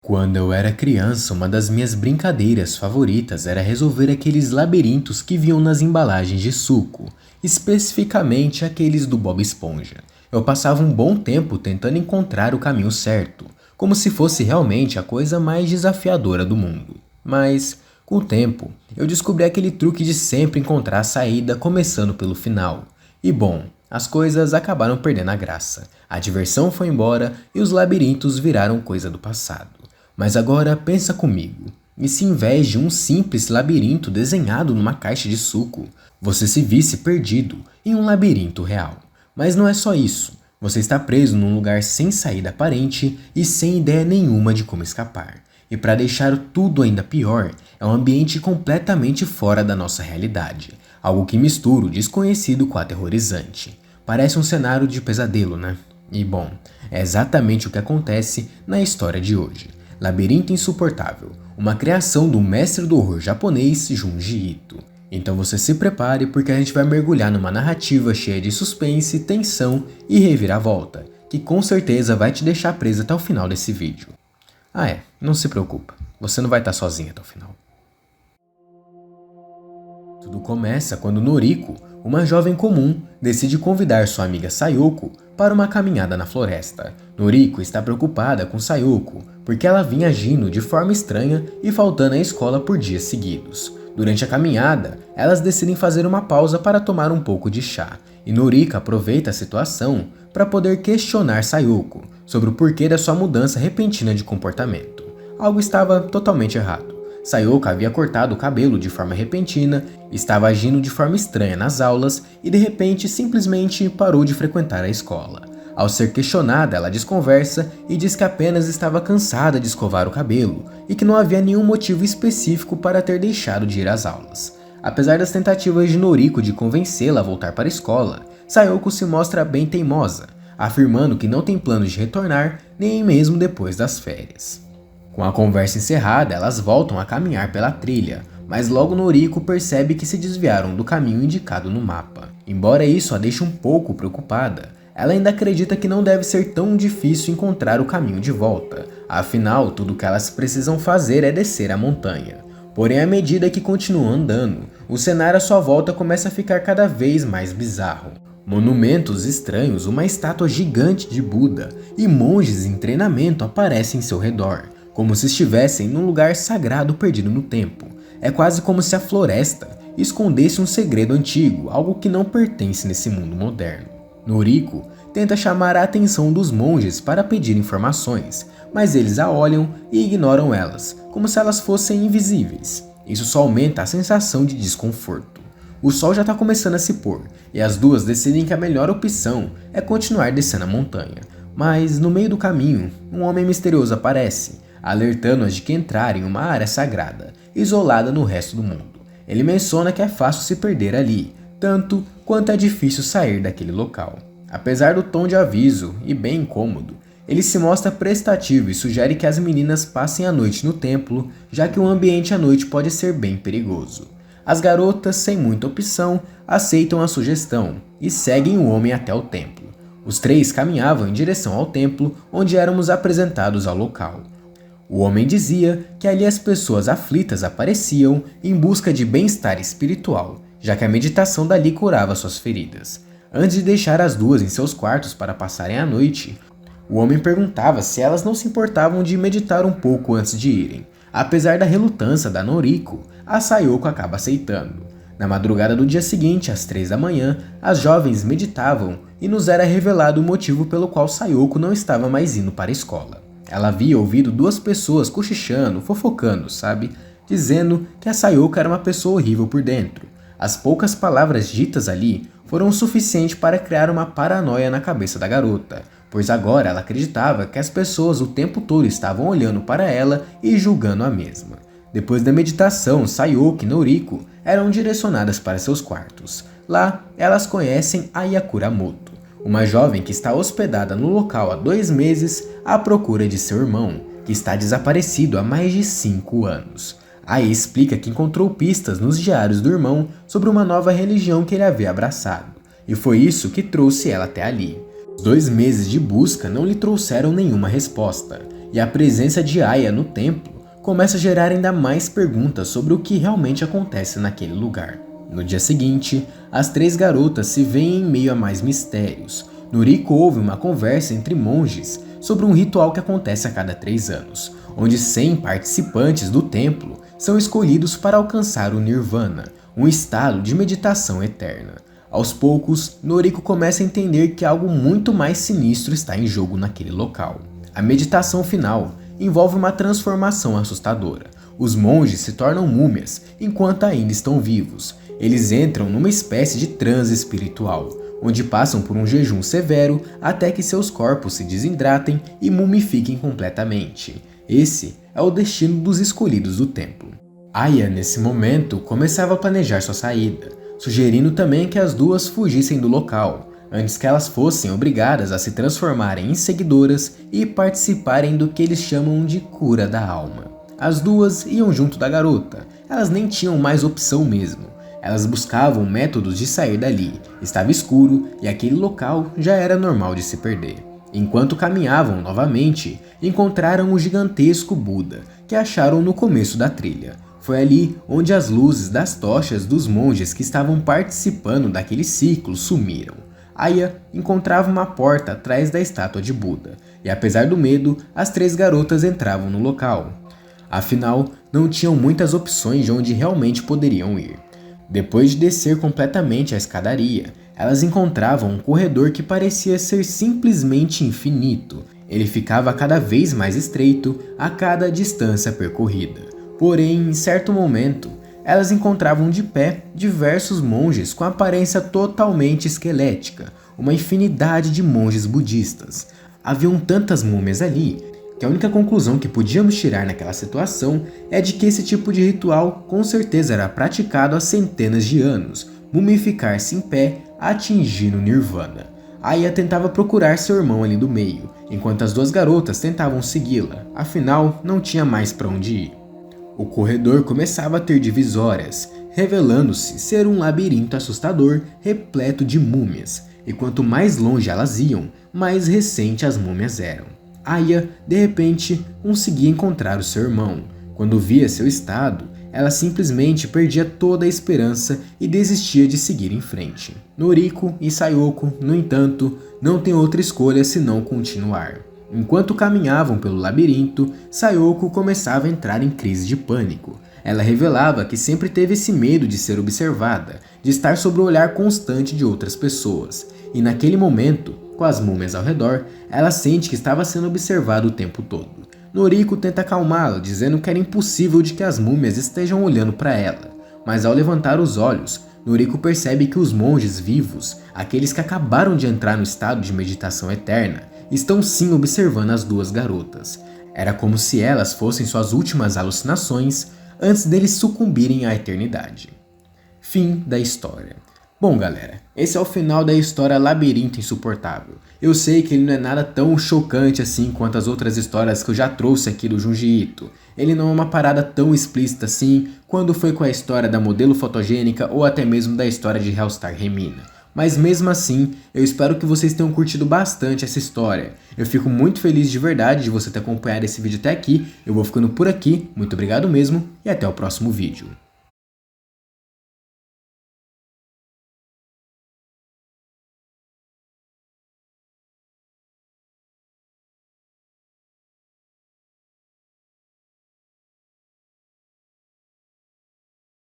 Quando eu era criança, uma das minhas brincadeiras favoritas era resolver aqueles labirintos que vinham nas embalagens de suco, especificamente aqueles do Bob Esponja. Eu passava um bom tempo tentando encontrar o caminho certo, como se fosse realmente a coisa mais desafiadora do mundo. Mas, com o tempo, eu descobri aquele truque de sempre encontrar a saída começando pelo final. E bom, as coisas acabaram perdendo a graça. A diversão foi embora e os labirintos viraram coisa do passado. Mas agora pensa comigo, e se em vez de um simples labirinto desenhado numa caixa de suco, você se visse perdido em um labirinto real? Mas não é só isso, você está preso num lugar sem saída aparente e sem ideia nenhuma de como escapar. E para deixar tudo ainda pior, é um ambiente completamente fora da nossa realidade, algo que mistura o desconhecido com o aterrorizante. Parece um cenário de pesadelo, né? E bom, é exatamente o que acontece na história de hoje. Labirinto Insuportável, uma criação do mestre do horror japonês Junji Ito. Então você se prepare porque a gente vai mergulhar numa narrativa cheia de suspense, tensão e reviravolta, que com certeza vai te deixar presa até o final desse vídeo. Não se preocupa, você não vai estar sozinho até o final. Tudo começa quando Noriko, uma jovem comum, decide convidar sua amiga Sayoko para uma caminhada na floresta. Noriko está preocupada com Sayoko porque ela vinha agindo de forma estranha e faltando à escola por dias seguidos. Durante a caminhada, elas decidem fazer uma pausa para tomar um pouco de chá, e Noriko aproveita a situação para poder questionar Sayoko sobre o porquê da sua mudança repentina de comportamento. Algo estava totalmente errado. Sayoko havia cortado o cabelo de forma repentina, estava agindo de forma estranha nas aulas e de repente simplesmente parou de frequentar a escola. Ao ser questionada, ela desconversa e diz que apenas estava cansada de escovar o cabelo e que não havia nenhum motivo específico para ter deixado de ir às aulas. Apesar das tentativas de Noriko de convencê-la a voltar para a escola, Sayoko se mostra bem teimosa, afirmando que não tem planos de retornar nem mesmo depois das férias. Com a conversa encerrada, elas voltam a caminhar pela trilha, mas logo Noriko percebe que se desviaram do caminho indicado no mapa. Embora isso a deixe um pouco preocupada, ela ainda acredita que não deve ser tão difícil encontrar o caminho de volta, afinal tudo o que elas precisam fazer é descer a montanha. Porém, à medida que continuam andando, o cenário à sua volta começa a ficar cada vez mais bizarro. Monumentos estranhos, uma estátua gigante de Buda e monges em treinamento aparecem em seu redor, como se estivessem num lugar sagrado perdido no tempo. É quase como se a floresta escondesse um segredo antigo, algo que não pertence nesse mundo moderno. Noriko tenta chamar a atenção dos monges para pedir informações, mas eles a olham e ignoram elas, como se elas fossem invisíveis. Isso só aumenta a sensação de desconforto. O sol já está começando a se pôr, e as duas decidem que a melhor opção é continuar descendo a montanha. Mas, no meio do caminho, um homem misterioso aparece, alertando-as de que entraram em uma área sagrada, isolada no resto do mundo. Ele menciona que é fácil se perder ali, tanto quanto é difícil sair daquele local. Apesar do tom de aviso e bem incômodo, ele se mostra prestativo e sugere que as meninas passem a noite no templo, já que o ambiente à noite pode ser bem perigoso. As garotas, sem muita opção, aceitam a sugestão e seguem o homem até o templo. Os três caminhavam em direção ao templo, onde éramos apresentados ao local. O homem dizia que ali as pessoas aflitas apareciam em busca de bem-estar espiritual, já que a meditação dali curava suas feridas. Antes de deixar as duas em seus quartos para passarem a noite, o homem perguntava se elas não se importavam de meditar um pouco antes de irem. Apesar da relutância da Noriko, a Sayoko acaba aceitando. Na madrugada do dia seguinte, às 3 da manhã, as jovens meditavam e nos era revelado o motivo pelo qual Sayoko não estava mais indo para a escola. Ela havia ouvido duas pessoas cochichando, fofocando, sabe? Dizendo que a Sayoko era uma pessoa horrível por dentro. As poucas palavras ditas ali foram o suficiente para criar uma paranoia na cabeça da garota, pois agora ela acreditava que as pessoas o tempo todo estavam olhando para ela e julgando a mesma. Depois da meditação, Sayoko e Noriko eram direcionadas para seus quartos. Lá, elas conhecem a Yakuramoto, uma jovem que está hospedada no local há 2 meses à procura de seu irmão, que está desaparecido há mais de 5 anos. Aí explica que encontrou pistas nos diários do irmão sobre uma nova religião que ele havia abraçado, e foi isso que trouxe ela até ali. Os 2 meses de busca não lhe trouxeram nenhuma resposta, e a presença de Aya no templo começa a gerar ainda mais perguntas sobre o que realmente acontece naquele lugar. No dia seguinte, as 3 garotas se veem em meio a mais mistérios. Noriko ouve uma conversa entre monges sobre um ritual que acontece a cada 3 anos, onde 100 participantes do templo são escolhidos para alcançar o Nirvana, um estado de meditação eterna. Aos poucos, Noriko começa a entender que algo muito mais sinistro está em jogo naquele local. A meditação final envolve uma transformação assustadora. Os monges se tornam múmias enquanto ainda estão vivos. Eles entram numa espécie de transe espiritual, onde passam por um jejum severo até que seus corpos se desidratem e mumifiquem completamente. Esse é o destino dos escolhidos do templo. Aya, nesse momento, começava a planejar sua saída, sugerindo também que as duas fugissem do local, antes que elas fossem obrigadas a se transformarem em seguidoras e participarem do que eles chamam de cura da alma. As duas iam junto da garota, elas nem tinham mais opção mesmo. Elas buscavam métodos de sair dali, estava escuro e aquele local já era normal de se perder. Enquanto caminhavam novamente, encontraram o gigantesco Buda, que acharam no começo da trilha. Foi ali onde as luzes das tochas dos monges que estavam participando daquele ciclo sumiram. Aya encontrava uma porta atrás da estátua de Buda, e apesar do medo, as 3 garotas entravam no local. Afinal, não tinham muitas opções de onde realmente poderiam ir. Depois de descer completamente a escadaria, elas encontravam um corredor que parecia ser simplesmente infinito. Ele ficava cada vez mais estreito a cada distância percorrida. Porém, em certo momento, elas encontravam de pé diversos monges com aparência totalmente esquelética, uma infinidade de monges budistas. Haviam tantas múmias ali que a única conclusão que podíamos tirar naquela situação é de que esse tipo de ritual com certeza era praticado há centenas de anos, mumificar-se em pé, atingir o Nirvana. Aya tentava procurar seu irmão ali do meio, enquanto as 2 garotas tentavam segui-la, afinal não tinha mais para onde ir. O corredor começava a ter divisórias, revelando-se ser um labirinto assustador repleto de múmias, e quanto mais longe elas iam, mais recentes as múmias eram. Aya, de repente, conseguia encontrar o seu irmão. Quando via seu estado, ela simplesmente perdia toda a esperança e desistia de seguir em frente. Noriko e Sayoko, no entanto, não têm outra escolha senão continuar. Enquanto caminhavam pelo labirinto, Sayoko começava a entrar em crise de pânico. Ela revelava que sempre teve esse medo de ser observada, de estar sob o olhar constante de outras pessoas. E naquele momento, com as múmias ao redor, ela sente que estava sendo observada o tempo todo. Noriko tenta acalmá-la, dizendo que era impossível de que as múmias estejam olhando para ela. Mas ao levantar os olhos, Noriko percebe que os monges vivos, aqueles que acabaram de entrar no estado de meditação eterna, estão sim observando as 2 garotas. Era como se elas fossem suas últimas alucinações antes deles sucumbirem à eternidade. Fim da história. Bom galera, esse é o final da história Labirinto Insuportável. Eu sei que ele não é nada tão chocante assim quanto as outras histórias que eu já trouxe aqui do Junji Ito. Ele não é uma parada tão explícita assim quando foi com a história da modelo fotogênica ou até mesmo da história de Hellstar Remina. Mas mesmo assim, eu espero que vocês tenham curtido bastante essa história. Eu fico muito feliz de verdade de você ter acompanhado esse vídeo até aqui. Eu vou ficando por aqui, muito obrigado mesmo e até o próximo vídeo.